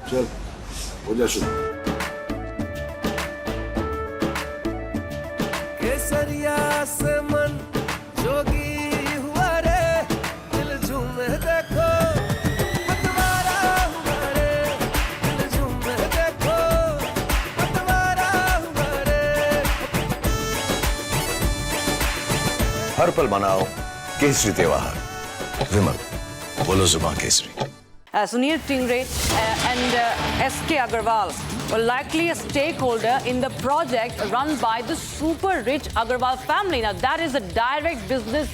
चल हो जा शुरू। केसरिया से मन जोगी हुआ रे, दिल झूमे देखो पतवारा हुआ रे, दिल झूमे देखो पतवारा हुआ रे। हर पल मनाओ केसरी त्योहार। विमल, बोलो जुबान Kesari. Sunil Tingre and S.K. Agarwal were likely a stakeholder in the project run by the super rich Agarwal family. Now, that is a direct business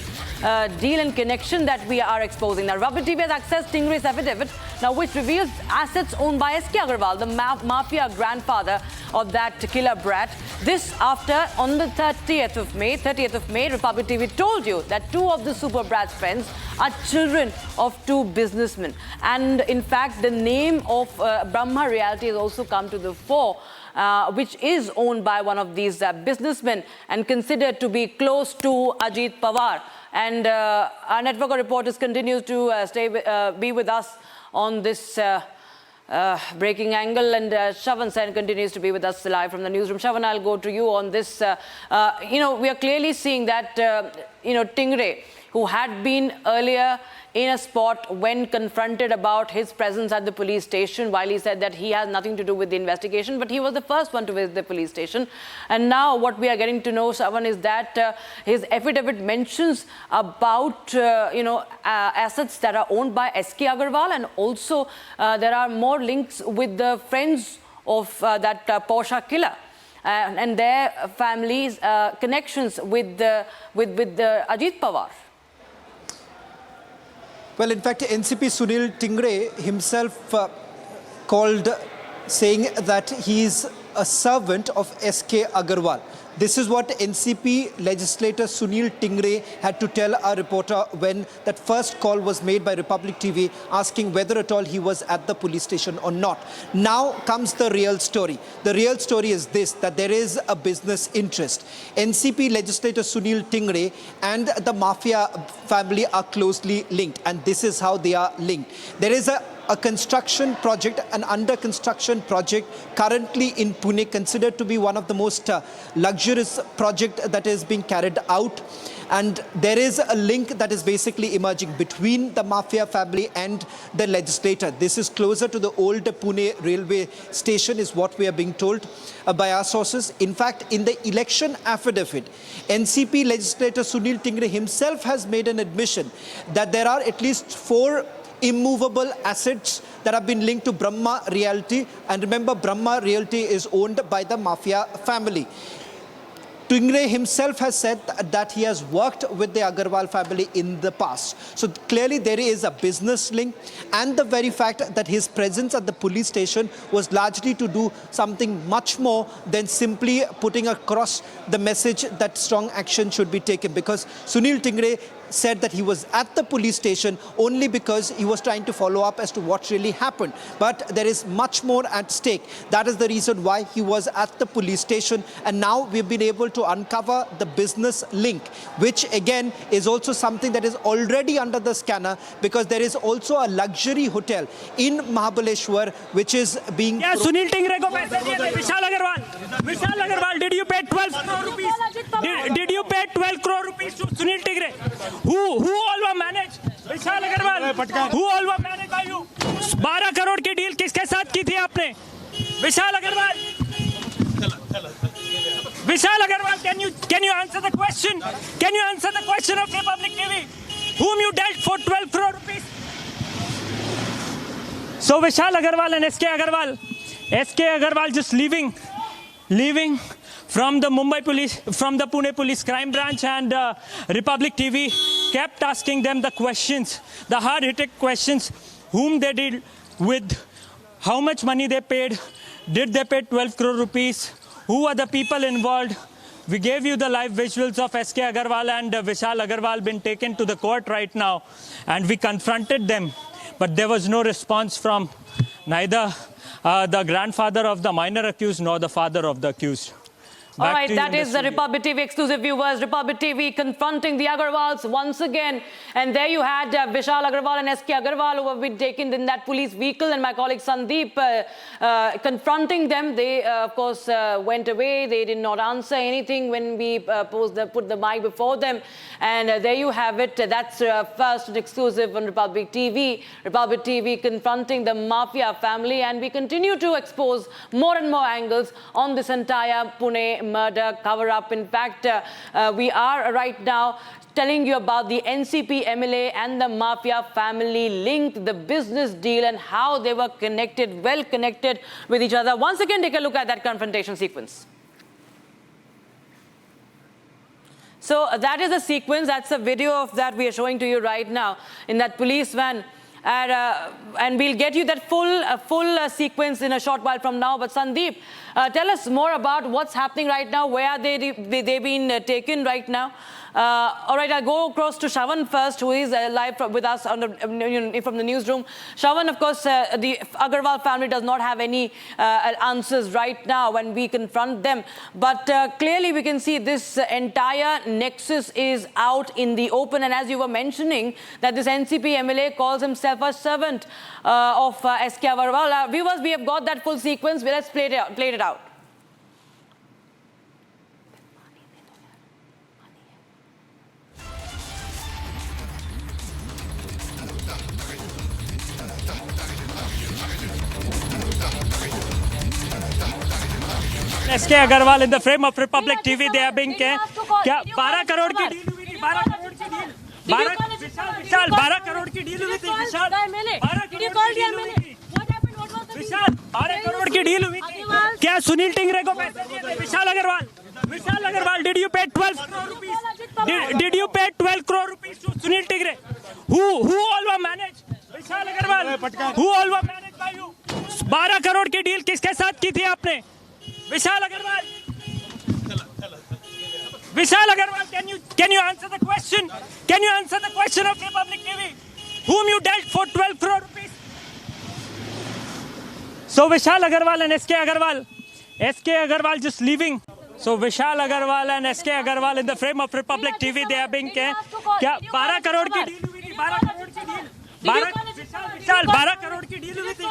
deal and connection that we are exposing. Now, Republic TV has accessed Tingre's affidavit, now which reveals assets owned by S.K. Agarwal, the mafia grandfather of that killer brat. This after, on the 30th of May, Republic TV told you that two of the super brat's friends are children of two businessmen. And in fact, the name of Brahma Realty has also come to the fore, which is owned by one of these businessmen and considered to be close to Ajit Pawar. And our network of reporters continues to be with us on this breaking angle, and Shravan Sen continues to be with us live from the newsroom. Shravan, I'll go to you on this. We are clearly seeing that, Tingre, who had been earlier in a spot when confronted about his presence at the police station, while he said that he has nothing to do with the investigation, but he was the first one to visit the police station. And now what we are getting to know, Shravan, is that his affidavit mentions about, assets that are owned by S.K. Agarwal, and also there are more links with the friends of that Porsche killer. And their families' connections with the Ajit Pawar. Well, in fact, NCP Sunil Tingre himself called, saying that he is a servant of S.K. Agarwal. This is what NCP legislator Sunil Tingre had to tell our reporter when that first call was made by Republic TV asking whether at all he was at the police station or not. Now comes the real story. The real story is this, that there is a business interest. NCP legislator Sunil Tingre and the mafia family are closely linked, and this is how they are linked. There is a construction project, an under construction project currently in Pune, considered to be one of the most luxurious project that is being carried out. And there is a link that is basically emerging between the mafia family and the legislator. This is closer to the old Pune railway station, is what we are being told by our sources. In fact, in the election affidavit, NCP legislator Sunil Tingre himself has made an admission that there are at least 4 immovable assets that have been linked to Brahma Realty. And remember, Brahma Realty is owned by the mafia family. Tingre himself has said that he has worked with the Agarwal family in the past. So clearly there is a business link, and the very fact that his presence at the police station was largely to do something much more than simply putting across the message that strong action should be taken, because Sunil Tingre said that he was at the police station only because he was trying to follow up as to what really happened. But there is much more at stake. That is the reason why he was at the police station. And now we've been able to uncover the business link, which again is also something that is already under the scanner, because there is also a luxury hotel in Mahabaleshwar which is being... Yeah, Sunil Tingre ko paise diye the Vishal Agarwal, did you pay 12 crore rupees? Did you pay 12 crore rupees to Sunil Tingre? Who all were managed? Vishal Agarwal. Who all were managed by you? 12 crore की deal किसके साथ की थी आपने? Vishal Agarwal. Vishal Agarwal, can you answer the question? Can you answer the question of Republic TV? Whom you dealt for 12 crore rupees? So Vishal Agarwal and SK Agarwal just leaving from the Pune Police Crime Branch, and Republic TV kept asking them the questions, the hard-hitting questions, whom they did with, how much money they paid, did they pay 12 crore rupees, who are the people involved. We gave you the live visuals of SK Agarwal and Vishal Agarwal been taken to the court right now, and we confronted them, but there was no response from neither the grandfather of the minor accused nor the father of the accused. All Back right, to you that in is the studio. Republic TV exclusive viewers. Republic TV confronting the Agarwals once again. And there you had Vishal Agarwal and SK Agarwal who have been taken in that police vehicle, and my colleague Sandeep confronting them. They, of course, went away. They did not answer anything when we put the mic before them. And there you have it. That's first and exclusive on Republic TV. Republic TV confronting the Mafia family. And we continue to expose more and more angles on this entire Pune murder cover-up. In fact, we are right now telling you about the NCP MLA and the Mafia family link, the business deal, and how they were connected, well connected with each other. Once again, take a look at that confrontation sequence. So that is a sequence, that's a video of that we are showing to you right now in that police van. And we'll get you that full sequence in a short while from now. But Sandeep, tell us more about what's happening right now. Where are they been taken right now? All right, I'll go across to Shravan first, who is live with us on from the newsroom. Shravan, of course, the Agarwal family does not have any answers right now when we confront them. But clearly we can see this entire nexus is out in the open. And as you were mentioning, that this NCP MLA calls himself a servant of SK Agarwal. Viewers, we have got that full sequence. Let's play it out. SK Agarwal in the frame of Republic TV. They are being क्या 12 करोड़ की deal हुई थी, 12 करोड़ की deal, 12 crore की deal हुई थी, विशाल 12 करोड़ की deal हुई थी। क्या सुनील टिंगरे को पैसे दिए थे? विशाल Agarwal, did you pay 12 crore rupees? Did you pay 12 crore rupees to Sunil Tingre? Who all were managed? Vishal Agarwal, who all were managed by you? 12 crore की डील किसके साथ की थी आपने? Vishal Agarwal, can you answer the question? Can you answer the question of Republic TV? Whom you dealt for 12 crore rupees? So Vishal Agarwal and SK Agarwal just leaving. So Vishal Agarwal and SK Agarwal in the frame of Republic TV. They are being क्या 12 करोड़ की deal हुई थी, 12 करोड़ की deal, 12 crore की deal हुई थी,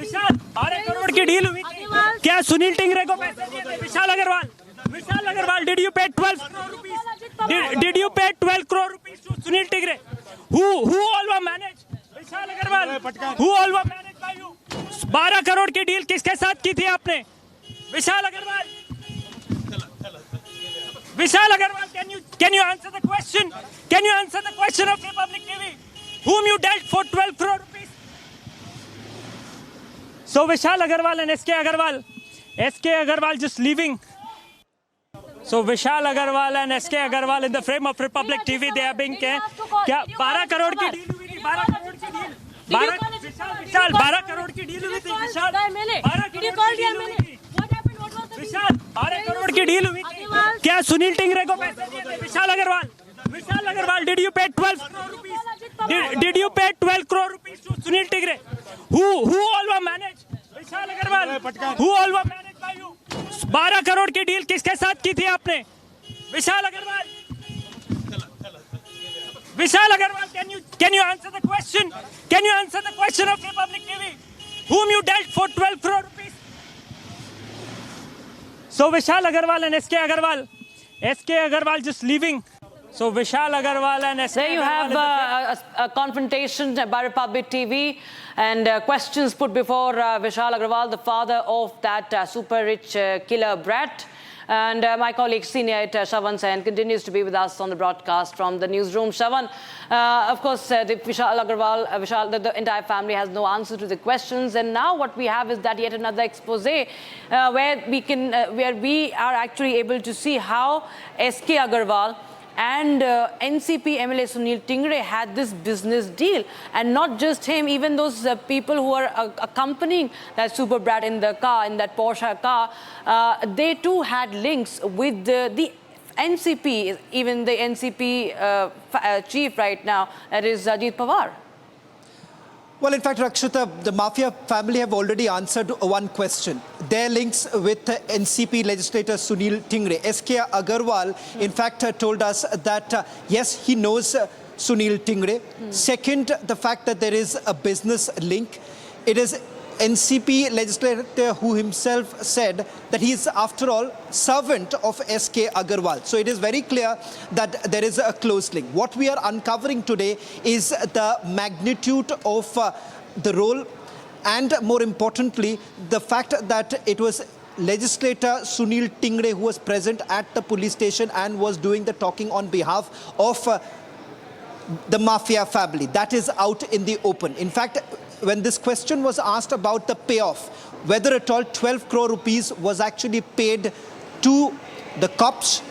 विशाल 12 करोड़ की deal हुई थी। क्या सुनील टिंगरे को पैसे दिए थे? विशाल Agarwal, did you pay 12 crore rupees? Did you pay 12 crore rupees to Sunil Tingre? Who all were managed? Vishal Agarwal, who all were managed by you? 12 crore की डील किसके साथ की थी आपने? विशाल Agarwal, can you answer the question? Can you answer the question of Republic TV? Whom you dealt for 12 crore rupees? So Vishal Agarwal and SK Agarwal just leaving. So Vishal Agarwal and SK Agarwal in the frame of Republic TV. They are being क्या 12 करोड़ की deal हुई थी, 12 करोड़ की deal, 12 crore की deal हुई थी, विशाल 12 करोड़ की deal हुई थी। क्या सुनील टिंगरे को पैसे दिए थे? विशाल Agarwal, did you pay 12 crore rupees? Did you pay 12 crore rupees to Sunil Tingre? Who all were managed? Vishal Agarwal, who all were managed by you? 12 crore की डील किसके साथ की थी आपने? विशाल Agarwal, can you answer the question? Can you answer the question of Republic TV? Whom you dealt for 12 crore rupees? So Vishal Agarwal and SK Agarwal just leaving. So Vishal Agarwal and SK There you have a confrontation by Republic TV and questions put before Vishal Agarwal, the father of that super rich killer brat. And my colleague senior editor Shravan Sen continues to be with us on the broadcast from the newsroom. Shravan, of course, the Vishal Agarwal, the entire family has no answer to the questions. And now what we have is that yet another expose where we are actually able to see how SK Agarwal and NCP MLA Sunil Tingre had this business deal. And not just him, even those people who are accompanying that super brat in the car, in that Porsche car, they too had links with the NCP, even the NCP chief right now, that is Ajit Pawar. Well, in fact, Rakshita, the Mafia family have already answered one question. Their links with NCP legislator Sunil Tingre. SK Agarwal, in fact, told us that, yes, he knows Sunil Tingre. Second, the fact that there is a business link. It is NCP legislator who himself said that he is, after all, servant of SK Agarwal. So it is very clear that there is a close link. What we are uncovering today is the magnitude of the role and, more importantly, the fact that it was legislator Sunil Tingre who was present at the police station and was doing the talking on behalf of the Mafia family. That is out in the open. In fact, when this question was asked about the payoff, whether at all 12 crore rupees was actually paid to the cops